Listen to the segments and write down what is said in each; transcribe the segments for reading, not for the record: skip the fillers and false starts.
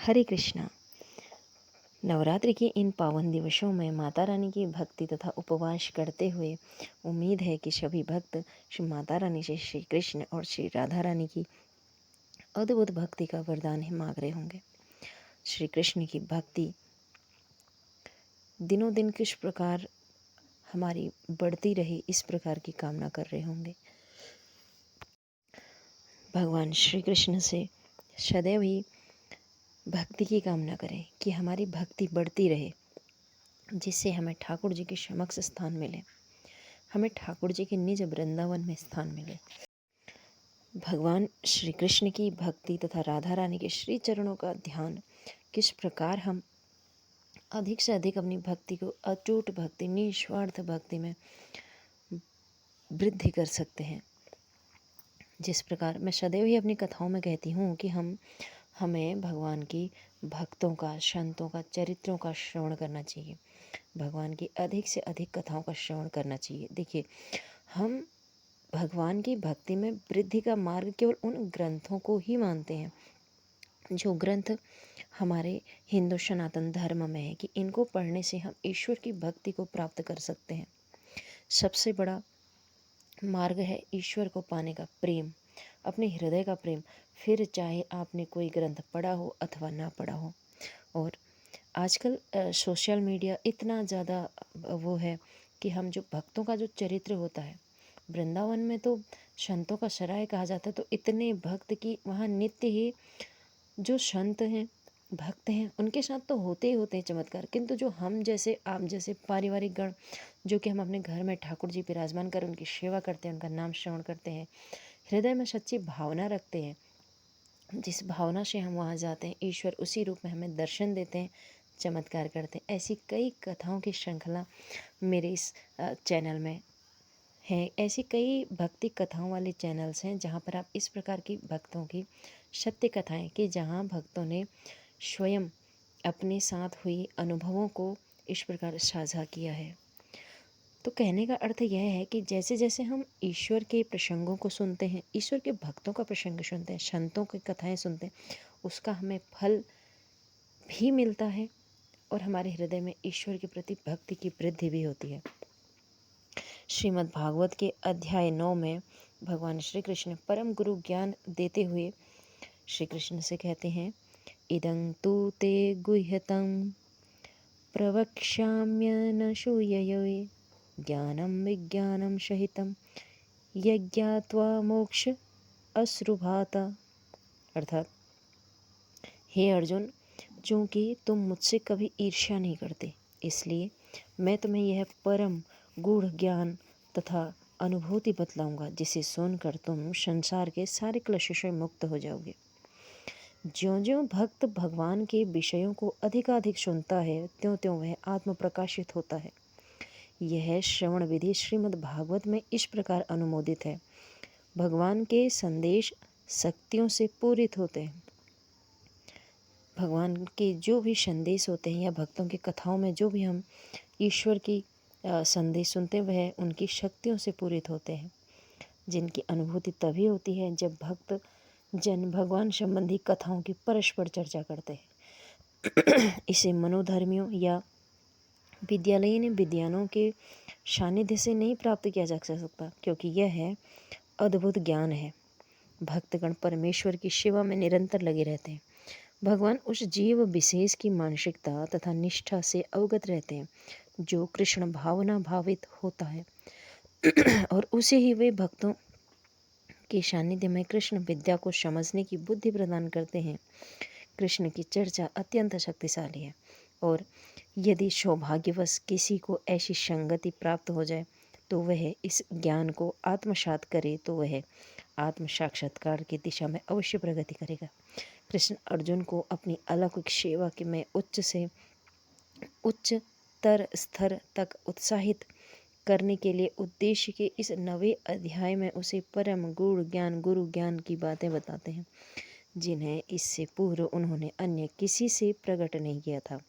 हरे कृष्णा। नवरात्रि के इन पावन दिवसों में माता रानी की भक्ति तथा उपवास करते हुए उम्मीद है कि सभी भक्त श्री माता रानी से श्री कृष्ण और श्री राधा रानी की अद्भुत भक्ति का वरदान ही मांग रहे होंगे। श्री कृष्ण की भक्ति दिनों दिन किस प्रकार हमारी बढ़ती रहे, इस प्रकार की कामना कर रहे होंगे। भगवान श्री कृष्ण से सदैव ही भक्ति की कामना करें कि हमारी भक्ति बढ़ती रहे, जिससे हमें ठाकुर जी के समक्ष स्थान मिले, हमें ठाकुर जी के निज वृंदावन में स्थान मिले। भगवान श्री कृष्ण की भक्ति तथा राधा रानी के श्री चरणों का ध्यान किस प्रकार हम अधिक से अधिक अपनी भक्ति को, अटूट भक्ति, निस्वार्थ भक्ति में वृद्धि कर सकते हैं। जिस प्रकार मैं सदैव ही अपनी कथाओं में कहती हूँ कि हमें भगवान की भक्तों का, संतों का, चरित्रों का श्रवण करना चाहिए। भगवान की अधिक से अधिक कथाओं का श्रवण करना चाहिए। देखिए, हम भगवान की भक्ति में वृद्धि का मार्ग केवल उन ग्रंथों को ही मानते हैं जो ग्रंथ हमारे हिंदू सनातन धर्म में है कि इनको पढ़ने से हम ईश्वर की भक्ति को प्राप्त कर सकते हैं। सबसे बड़ा मार्ग है ईश्वर को पाने का प्रेम, अपने हृदय का प्रेम। फिर चाहे आपने कोई ग्रंथ पढ़ा हो अथवा ना पढ़ा हो। और आजकल सोशल मीडिया इतना ज़्यादा वो है कि हम जो भक्तों का जो चरित्र होता है, वृंदावन में तो संतों का सराय कहा जाता है, तो इतने भक्त की वहाँ नित्य ही जो संत हैं, भक्त हैं, उनके साथ तो होते ही होते हैं चमत्कार। किंतु जो हम जैसे, आप जैसे पारिवारिक गण, जो कि हम अपने घर में ठाकुर जी विराजमान कर उनकी सेवा करते हैं, उनका नाम श्रवण करते हैं, हृदय में सच्ची भावना रखते हैं, जिस भावना से हम वहाँ जाते हैं, ईश्वर उसी रूप में हमें दर्शन देते हैं, चमत्कार करते हैं। ऐसी कई कथाओं की श्रृंखला मेरे इस चैनल में है। ऐसी कई भक्ति कथाओं वाले चैनल्स हैं जहाँ पर आप इस प्रकार की भक्तों की सत्य कथाएं, कि जहाँ भक्तों ने स्वयं अपने साथ हुई अनुभवों को इस प्रकार साझा किया है। तो कहने का अर्थ यह है कि जैसे जैसे हम ईश्वर के प्रसंगों को सुनते हैं, ईश्वर के भक्तों का प्रसंग सुनते हैं, संतों की कथाएं सुनते हैं, उसका हमें फल भी मिलता है और हमारे हृदय में ईश्वर के प्रति भक्ति की वृद्धि भी होती है। श्रीमद् भागवत के अध्याय 9 में भगवान श्री कृष्ण परम गुरु ज्ञान देते हुए श्री कृष्ण से कहते हैं, इदं तु ते गुह्यतं प्रवक्ष्याम्यनसूयवे ज्ञानं विज्ञानं सहितं यज्ञात्वा मोक्ष अश्रुभाता। अर्थात, हे अर्जुन, चूँकि तुम मुझसे कभी ईर्ष्या नहीं करते, इसलिए मैं तुम्हें यह परम गूढ़ ज्ञान तथा अनुभूति बतलाऊंगा, जिसे सुनकर तुम संसार के सारे क्लेशों से मुक्त हो जाओगे। ज्यों ज्यों भक्त भगवान के विषयों को अधिकाधिक सुनता है, त्यों त्यों वह आत्म प्रकाशित होता है। यह श्रवण विधि श्रीमद् भागवत में इस प्रकार अनुमोदित है। भगवान के संदेश शक्तियों से पूरित होते हैं। भगवान के जो भी संदेश होते हैं या भक्तों की कथाओं में जो भी हम ईश्वर की संदेश सुनते हैं, वह उनकी शक्तियों से पूरित होते हैं, जिनकी अनुभूति तभी होती है जब भक्त जन भगवान संबंधी कथाओं की परस्पर चर्चा करते हैं। इसे मनोधर्मियों या विद्यालयीन विद्वानों के सानिध्य से नहीं प्राप्त किया जा सकता, क्योंकि यह है अद्भुत ज्ञान है। भक्तगण परमेश्वर की सेवा में निरंतर लगे रहते हैं। भगवान उस जीव विशेष की मानसिकता तथा निष्ठा से अवगत रहते हैं जो कृष्ण भावना भावित होता है, और उसे ही वे भक्तों के सानिध्य में कृष्ण विद्या को समझने की बुद्धि प्रदान करते हैं। कृष्ण की चर्चा अत्यंत शक्तिशाली है, और यदि सौभाग्यवश किसी को ऐसी संगति प्राप्त हो जाए तो वह इस ज्ञान को आत्मसात करे, तो वह आत्म साक्षात्कार की दिशा में अवश्य प्रगति करेगा। कृष्ण अर्जुन को अपनी अलौकिक सेवा के में उच्च से उच्चतर स्तर तक उत्साहित करने के लिए उद्देश्य के इस नवे अध्याय में उसे परम गूढ़ ज्ञान, गुरु ज्ञान की बातें बताते हैं, जिन्हें इससे पूर्व उन्होंने अन्य किसी से प्रकट नहीं किया था।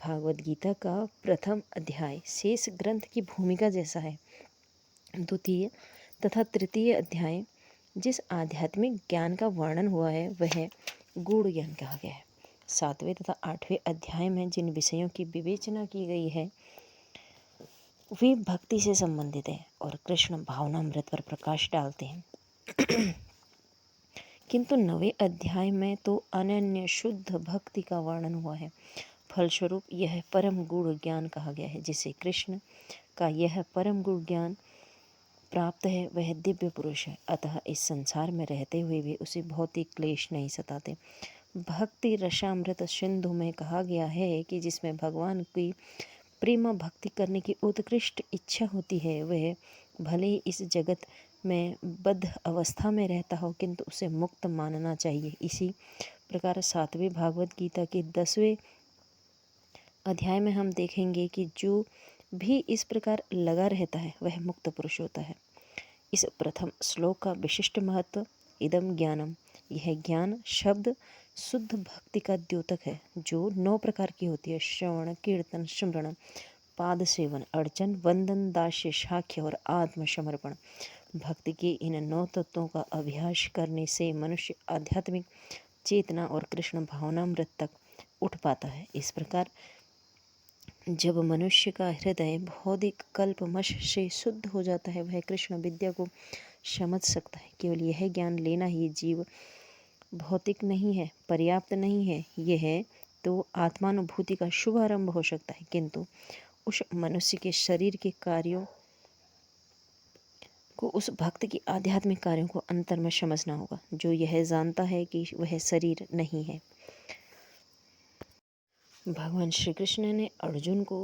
भागवत गीता का प्रथम अध्याय शेष ग्रंथ की भूमिका जैसा है। द्वितीय तथा तृतीय अध्याय जिस आध्यात्मिक ज्ञान का वर्णन हुआ है, वह गूढ़ ज्ञान कहा गया है। 7वें तथा 8वें अध्याय में जिन विषयों की विवेचना की गई है वे भक्ति से संबंधित है और कृष्ण भावनामृत पर प्रकाश डालते हैं। किंतु 9वें अध्याय में तो अनन्य शुद्ध भक्ति का वर्णन हुआ है। फलस्वरूप यह परम गूढ़ ज्ञान कहा गया है। जिसे कृष्ण का यह परम गूढ़ ज्ञान प्राप्त है वह दिव्य पुरुष है। अतः इस संसार में रहते हुए भी उसे भौतिक क्लेश नहीं सताते। भक्ति रसामृत सिंधु में कहा गया है कि जिसमें भगवान की प्रेम भक्ति करने की उत्कृष्ट इच्छा होती है वह भले ही इस जगत में बद्ध अवस्था में रहता हो किंतु उसे मुक्त मानना चाहिए। इसी प्रकार 7वें भागवत गीता के 10वें अध्याय में हम देखेंगे कि जो भी इस प्रकार लगा रहता है वह मुक्त पुरुष होता है। इस प्रथम श्लोक का विशिष्ट महत्व इदम ज्ञानम, यह ज्ञान शब्द शुद्ध भक्ति का द्योतक है जो 9 प्रकार की होती है। श्रवण, कीर्तन, स्मरण, पाद सेवन, अर्चन, वंदन, दास्य, साख्य और आत्मसमर्पण। भक्ति के इन 9 तत्वों का अभ्यास करने से मनुष्य आध्यात्मिक चेतना और कृष्ण भावनामृत तक उठ पाता है। इस प्रकार जब मनुष्य का हृदय भौतिक कल्पमश से शुद्ध हो जाता है वह कृष्ण विद्या को समझ सकता है। केवल यह ज्ञान लेना ही जीव भौतिक नहीं है, पर्याप्त नहीं है। यह तो आत्मानुभूति का शुभारंभ हो सकता है किंतु उस मनुष्य के शरीर के कार्यों को, उस भक्त की आध्यात्मिक कार्यों को अंतर में समझना होगा जो यह जानता है कि वह शरीर नहीं है। भगवान श्री कृष्ण ने अर्जुन को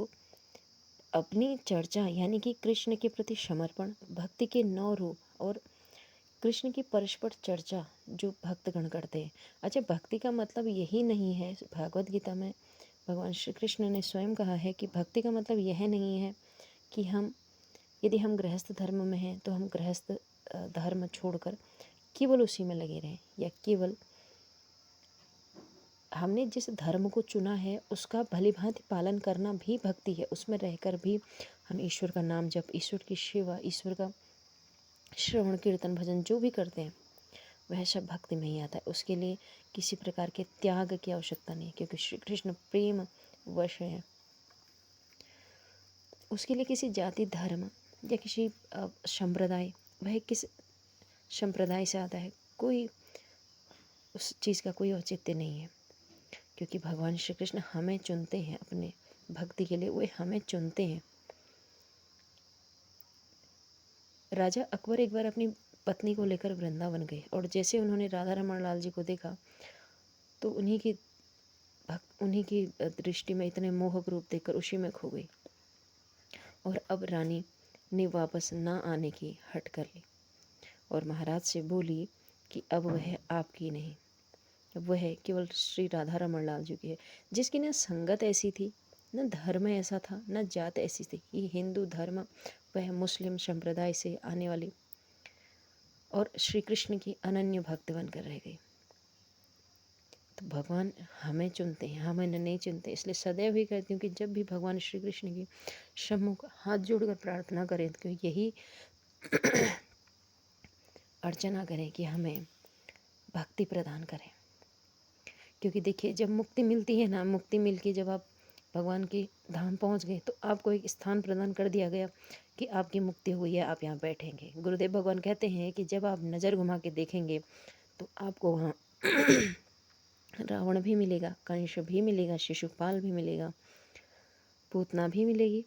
अपनी चर्चा यानी कि कृष्ण के प्रति समर्पण, भक्ति के 9 रूप और कृष्ण की परस्पर चर्चा जो भक्तगण करते हैं। अच्छा, भक्ति का मतलब यही नहीं है। भागवत गीता में भगवान श्री कृष्ण ने स्वयं कहा है कि भक्ति का मतलब यह नहीं है कि यदि हम गृहस्थ धर्म में हैं तो हम गृहस्थ धर्म छोड़कर केवल उसी में लगे रहें, या केवल हमने जिस धर्म को चुना है उसका भली भांति पालन करना भी भक्ति है। उसमें रहकर भी हम ईश्वर का नाम जप, ईश्वर की सेवा, ईश्वर का श्रवण, कीर्तन, भजन जो भी करते हैं वह सब भक्ति में ही आता है। उसके लिए किसी प्रकार के त्याग की आवश्यकता नहीं, क्योंकि श्री कृष्ण प्रेम वश है। उसके लिए किसी जाति, धर्म या किसी संप्रदाय, वह किस संप्रदाय से आता है, कोई उस चीज़ का कोई औचित्य नहीं है। क्योंकि भगवान श्री कृष्ण हमें चुनते हैं अपने भक्ति के लिए, वे हमें चुनते हैं। राजा अकबर एक बार अपनी पत्नी को लेकर वृंदावन गए और जैसे उन्होंने राधा रमन लाल जी को देखा तो उन्हीं की दृष्टि में इतने मोहक रूप देखकर उसी में खो गई और अब रानी ने वापस ना आने की हट कर ली और महाराज से बोली कि अब वह आपकी नहीं, वह केवल श्री राधा रमन लाल जी की है। जिसकी न संगत ऐसी थी, न धर्म ऐसा था, न जात ऐसी थी। ये हिंदू धर्म, वह मुस्लिम संप्रदाय से आने वाली और श्री कृष्ण की अनन्य भक्त बनकर रह गई। तो भगवान हमें चुनते हैं, हमें नहीं चुनते। इसलिए सदैव ही कहती हूँ कि जब भी भगवान श्री कृष्ण की सम्मुख हाथ जोड़कर प्रार्थना करें तो यही अर्चना करें कि हमें भक्ति प्रदान करें। क्योंकि देखिए, जब मुक्ति मिलती है ना, मुक्ति मिल के जब आप भगवान के धाम पहुंच गए तो आपको एक स्थान प्रदान कर दिया गया कि आपकी मुक्ति हुई है, आप यहाँ बैठेंगे। गुरुदेव भगवान कहते हैं कि जब आप नज़र घुमा के देखेंगे तो आपको वहाँ रावण भी मिलेगा, कंस भी मिलेगा, शिशुपाल भी मिलेगा, पूतना भी मिलेगी,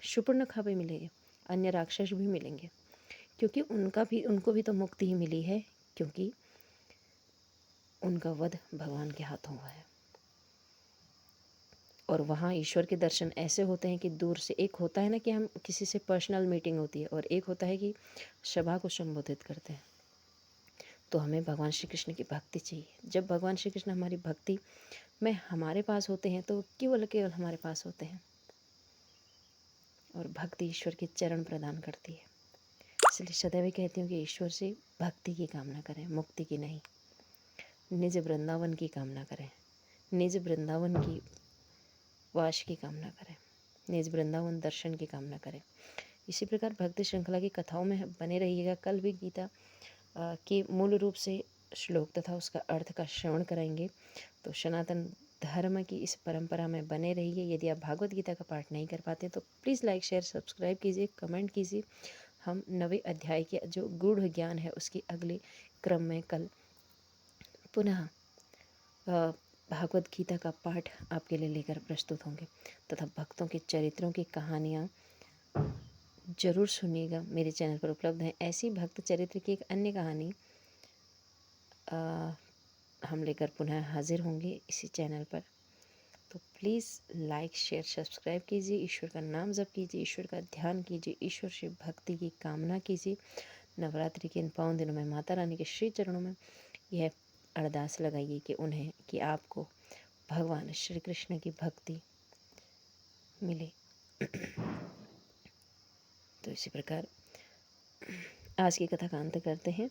शूर्पणखा भी मिलेगी, अन्य राक्षस भी मिलेंगे। क्योंकि उनको भी तो मुक्ति ही मिली है, क्योंकि उनका वध भगवान के हाथों हुआ है। और वहाँ ईश्वर के दर्शन ऐसे होते हैं कि दूर से, एक होता है ना कि हम किसी से पर्सनल मीटिंग होती है और एक होता है कि सभा को संबोधित करते हैं। तो हमें भगवान श्री कृष्ण की भक्ति चाहिए। जब भगवान श्री कृष्ण हमारी भक्ति में हमारे पास होते हैं तो केवल हमारे पास होते हैं और भक्ति ईश्वर के चरण प्रदान करती है। इसलिए सदैव कहती हूँ कि ईश्वर से भक्ति की कामना करें, मुक्ति की नहीं। निज वृंदावन की कामना करें, निज वृंदावन की वास की कामना करें, निज वृंदावन दर्शन की कामना करें। इसी प्रकार भक्ति श्रृंखला की कथाओं में बने रहिएगा। कल भी गीता के मूल रूप से श्लोक तथा उसका अर्थ का श्रवण कराएंगे। तो सनातन धर्म की इस परंपरा में बने रहिए। यदि आप भागवत गीता का पाठ नहीं कर पाते तो प्लीज़ लाइक शेयर सब्सक्राइब कीजिए, कमेंट कीजिए। हम 9वें अध्याय के जो गूढ़ ज्ञान है उसकी अगले क्रम में कल पुनः भागवत गीता का पाठ आपके लिए लेकर प्रस्तुत होंगे तथा भक्तों के चरित्रों की कहानियाँ जरूर सुनिएगा। मेरे चैनल पर उपलब्ध है। ऐसी भक्त चरित्र की एक अन्य कहानी हम लेकर पुनः हाजिर होंगे इसी चैनल पर। तो प्लीज़ लाइक शेयर सब्सक्राइब कीजिए, ईश्वर का नाम जप कीजिए, ईश्वर का ध्यान कीजिए, ईश्वर से भक्ति की कामना कीजिए। नवरात्रि के इन पावन दिनों में माता रानी के श्री चरणों में यह अरदास लगाइए कि आपको भगवान श्री कृष्ण की भक्ति मिले। तो इसी प्रकार आज की कथा का अंत करते हैं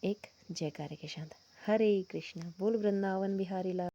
एक जयकारे के साथ। हरे कृष्णा। बोल वृंदावन बिहारी लाल।